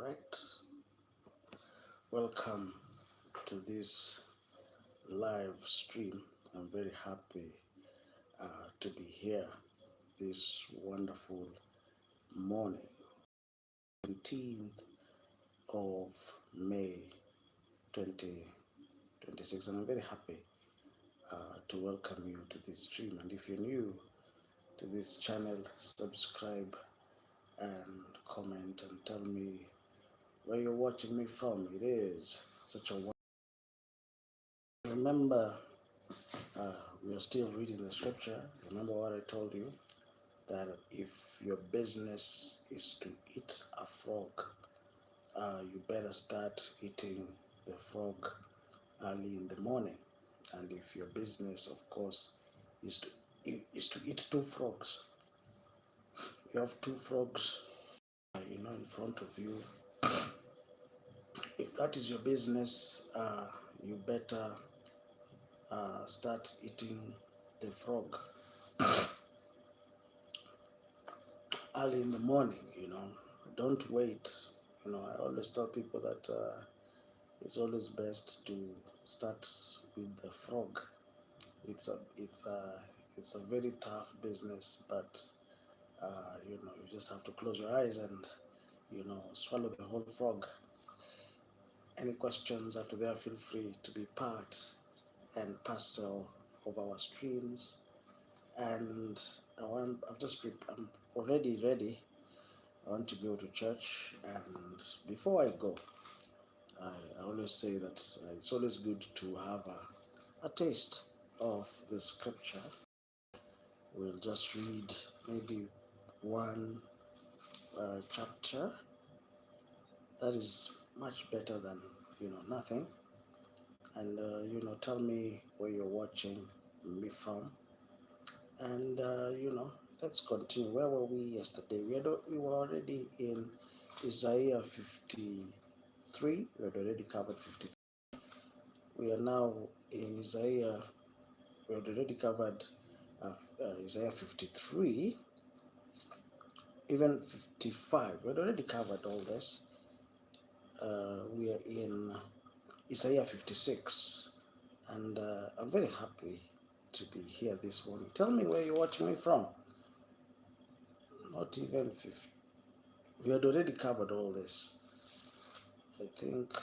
right. Welcome to this live stream. I'm very happy to be here this wonderful morning, 17th of May 2026, and I'm very happy to welcome you to this stream. And if you're new to this channel, subscribe and comment and tell me where you're watching me from. It is such a wonderful. Remember, we are still reading the scripture. Remember what I told you, that if your business is to eat a frog, you better start eating the frog early in the morning. And if your business, of course, is to eat two frogs, you have two frogs, in front of you. If that is your business, you better start eating the frog early in the morning. Don't wait. I always tell people that it's always best to start with the frog. It's a very tough business, but you just have to close your eyes and swallow the whole frog. Any questions up there, feel free to be part and parcel of our streams. And I'm already ready. I want to go to church, and before I go, I always say that it's always good to have a taste of the scripture. We'll just read maybe one chapter. That is much better than nothing. And tell me where you're watching me from. And let's continue. Where were we yesterday? We were already in Isaiah 53. We had already covered 53. We are now in Isaiah. We had already covered Isaiah 53, even 55. We had already covered all this. We are in Isaiah 56, and I'm very happy to be here this morning. Tell me where you're watching me from. Not even 50. We had already covered all this. I think,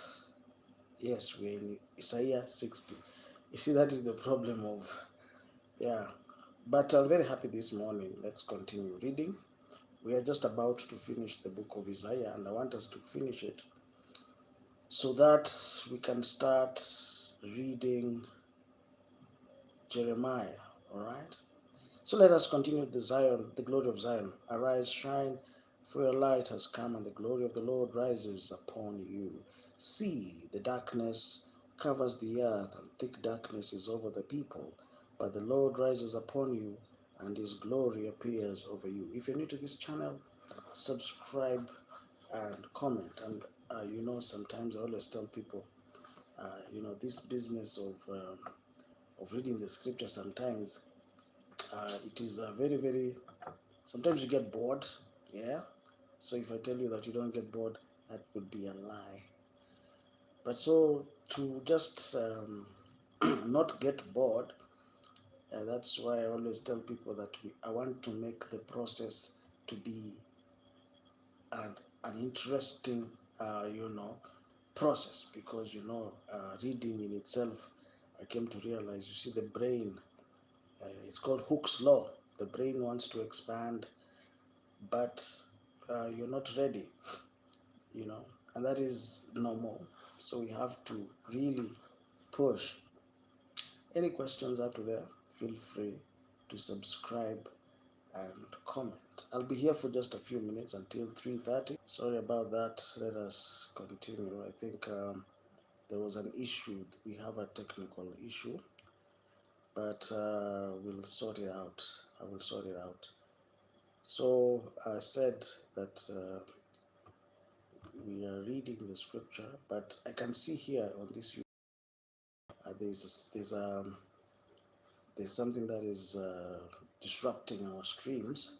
yes, we're in Isaiah 60. You see, that is the problem of, yeah. But I'm very happy this morning. Let's continue reading. We are just about to finish the book of Isaiah, and I want us to finish it so that we can start reading Jeremiah. All right? So let us continue the glory of Zion. Arise, shine, for your light has come, and the glory of the Lord rises upon you. See, the darkness covers the earth, and thick darkness is over the people. But the Lord rises upon you, and his glory appears over you. If you're new to this channel, subscribe and comment. And sometimes I always tell people, this business of reading the scripture, sometimes it is very, very, sometimes you get bored. Yeah. So if I tell you that you don't get bored, that would be a lie. But so to just not get bored, that's why I always tell people that I want to make the process to be an interesting, process, because reading in itself, I came to realize, you see, the brain, it's called Hooke's law. The brain wants to expand, but you're not ready, and that is normal. So we have to really push. Any questions up there, feel free to subscribe and comment. I'll be here for just a few minutes until 3:30. Sorry about that. Let us continue. I think there was an issue. We have a technical issue, but we'll sort it out. I will sort it out. So I said that we are reading the scripture, but I can see here on this there's something that is disrupting our streams.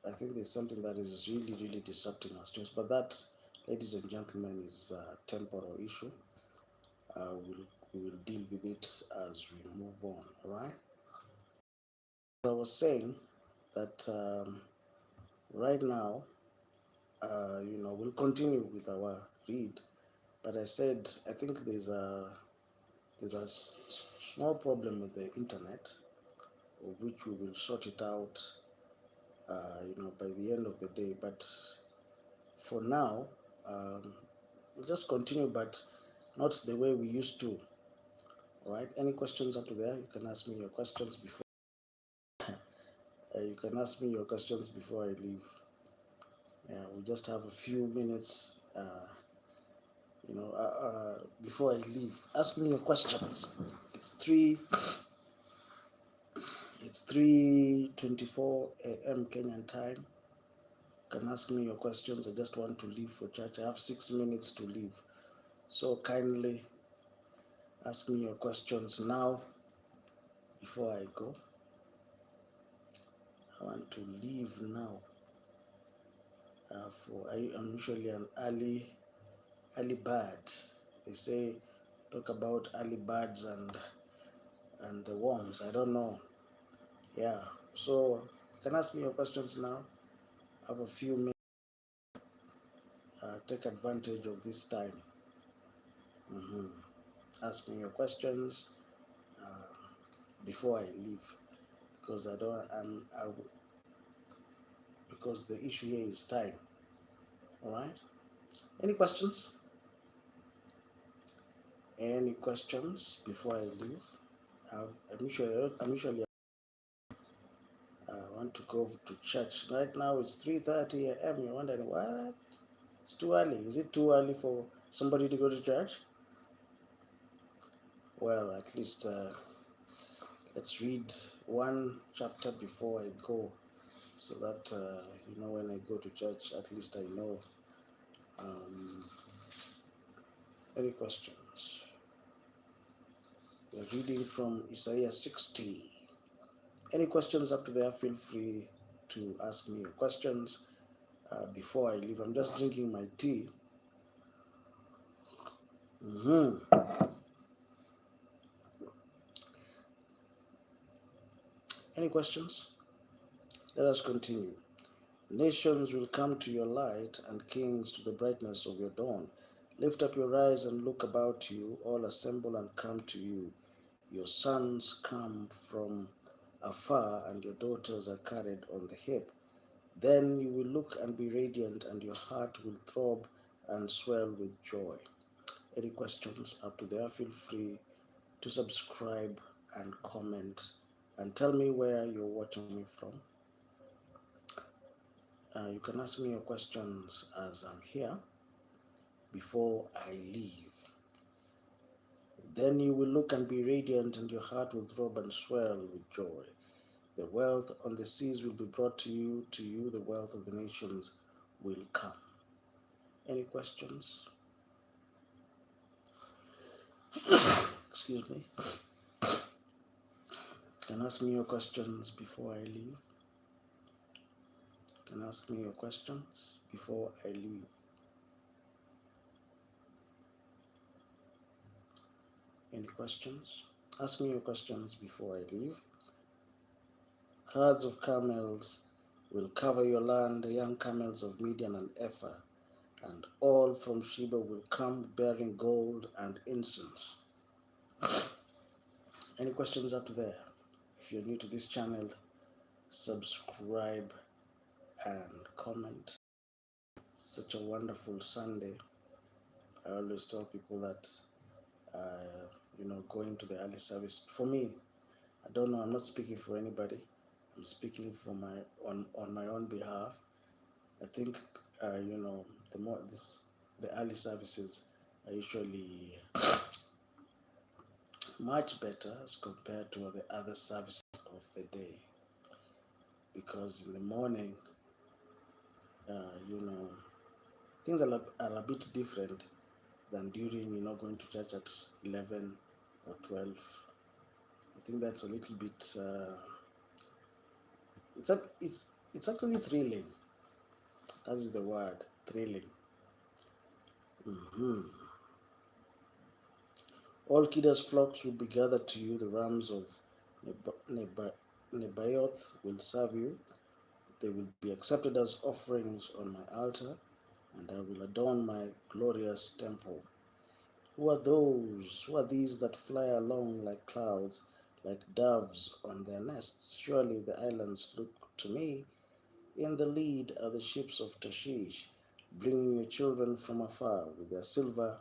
I think there's something that is really, really disrupting our streams, but that ladies and gentlemen, is a temporal issue. We will deal with it as we move on, all right? So I was saying that right now, we'll continue with our read, but I said I think there's a small problem with the internet, of which we will sort it out, by the end of the day. But for now, we'll just continue, but not the way we used to. All right. Any questions up to there? You can ask me your questions before. You can ask me your questions before I leave. Yeah, we just have a few minutes. Before I leave, ask me your questions. It's 3:24 a.m. Kenyan time. You can ask me your questions. I just want to leave for church. I have 6 minutes to leave, so kindly ask me your questions now before I go. I want to leave now. I'm usually an early bird. They say talk about early birds and the worms. I don't know. Yeah. So you can ask me your questions now. I have a few minutes. Take advantage of this time. Ask me your questions before I leave, because because the issue here is time. All right. Any questions? Any questions before I leave? I'm usually want to go to church. Right now it's 3:30 a.m. You're wondering what? It's too early. Is it too early for somebody to go to church? Well, at least let's read one chapter before I go, so that when I go to church, at least I know. Any questions? We're reading from Isaiah 60. Any questions up to there? Feel free to ask me your questions before I leave. I'm just drinking my tea. Any questions? Let us continue. Nations will come to your light, and kings to the brightness of your dawn. Lift up your eyes and look about you. All assemble and come to you. Your sons come from afar, and your daughters are carried on the hip. Then you will look and be radiant, and your heart will throb and swell with joy. Any questions up to there? Feel free to subscribe and comment, and tell me where you're watching me from. You can ask me your questions as I'm here before I leave. Then you will look and be radiant, and your heart will throb and swell with joy. The wealth on the seas will be brought to you. To you, the wealth of the nations will come. Any questions? Excuse me. You can ask me your questions before I leave. You can ask me your questions before I leave. Any questions? Ask me your questions before I leave. Herds of camels will cover your land, the young camels of Midian and Ephah, and all from Sheba will come bearing gold and incense. Any questions up to there? If you're new to this channel, subscribe and comment. Such a wonderful Sunday. I always tell people that going to the early service, for me, I don't know, I'm not speaking for anybody. I'm speaking for on my own behalf. I think the early services are usually much better as compared to the other services of the day, because in the morning, things are a bit different than during going to church at 11 or 12. I think that's a little bit. It's actually thrilling. That is the word, thrilling. All Kedar's flocks will be gathered to you. The rams of Nebaioth will serve you. They will be accepted as offerings on my altar, and I will adorn my glorious temple. Who are those? Who are these that fly along like clouds, like doves on their nests? Surely the islands look to me. In the lead are the ships of Tarshish, bringing your children from afar with their silver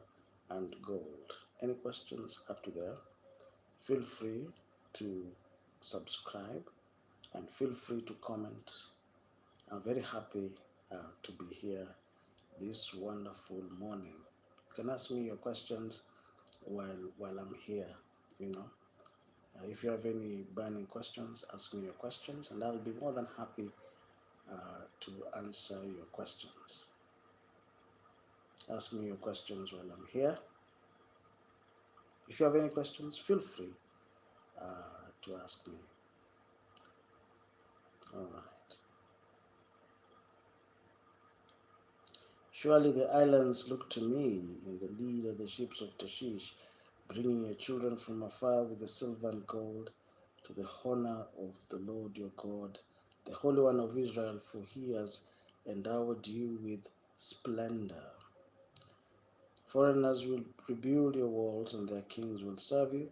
and gold. Any questions up to there? Feel free to subscribe and feel free to comment. I'm very happy to be here this wonderful morning. You can ask me your questions while I'm here. You know, if you have any burning questions, ask me your questions, and I'll be more than happy to answer your questions. Ask me your questions while I'm here. If you have any questions, feel free to ask me. All right. Surely the islands look to me. In the lead are the ships of Tarshish, bringing your children from afar with the silver and gold, to the honor of the Lord your God, the Holy One of Israel, for he has endowed you with splendor. Foreigners will rebuild your walls, and their kings will serve you.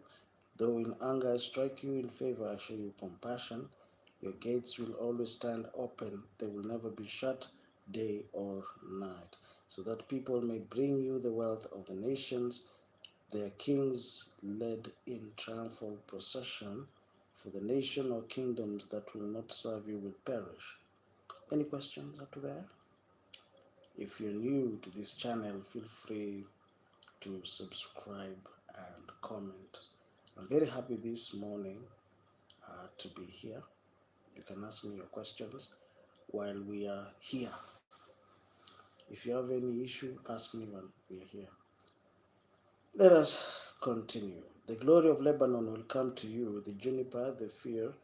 Though in anger I strike you, in favor I show you compassion. Your gates will always stand open, they will never be shut day or night, so that people may bring you the wealth of the nations, their kings led in triumphal procession. For the nation or kingdoms that will not serve you will perish. Any questions up to there? If you're new to this channel, feel free to subscribe and comment. I'm very happy this morning to be here. You can ask me your questions while we are here. If you have any issue, ask me when we are here. Let us continue. The glory of Lebanon will come to you, the juniper, the fir,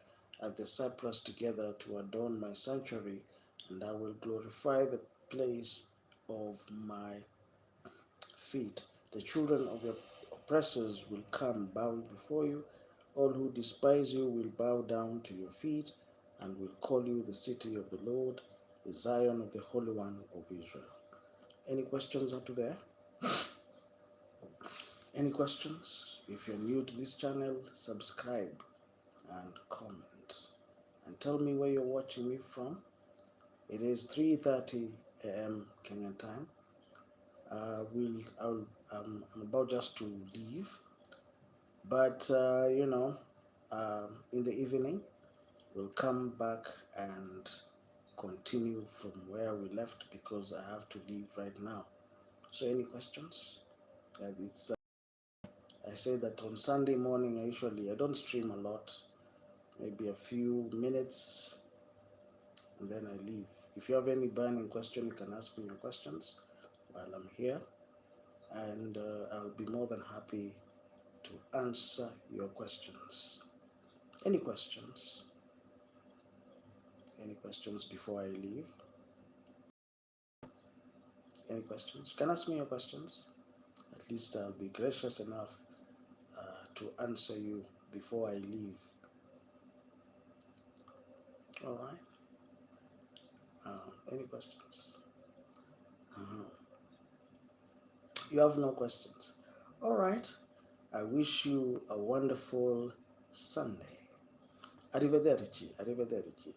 and the cypress together to adorn my sanctuary, and I will glorify the place of my feet. The children of your oppressors will come bowing before you. All who despise you will bow down to your feet and will call you the city of the Lord, the Zion of the Holy One of Israel. Any questions up to there? Any questions? If you're new to this channel, subscribe and comment. And tell me where you're watching me from. It is 3:30 a.m. Kenyan time. I'm about just to leave, but in the evening we'll come back and continue from where we left because I have to leave right now. So any questions? I say that on Sunday morning I don't stream a lot, maybe a few minutes, and then I leave. If you have any burning question, you can ask me your questions while I'm here, and I'll be more than happy to answer your questions. Any questions? Any questions before I leave? Any questions? You can ask me your questions. At least I'll be gracious enough to answer you before I leave. All right. Any questions? You have no questions. All right. I wish you a wonderful Sunday. Arrivederci. Arrivederci.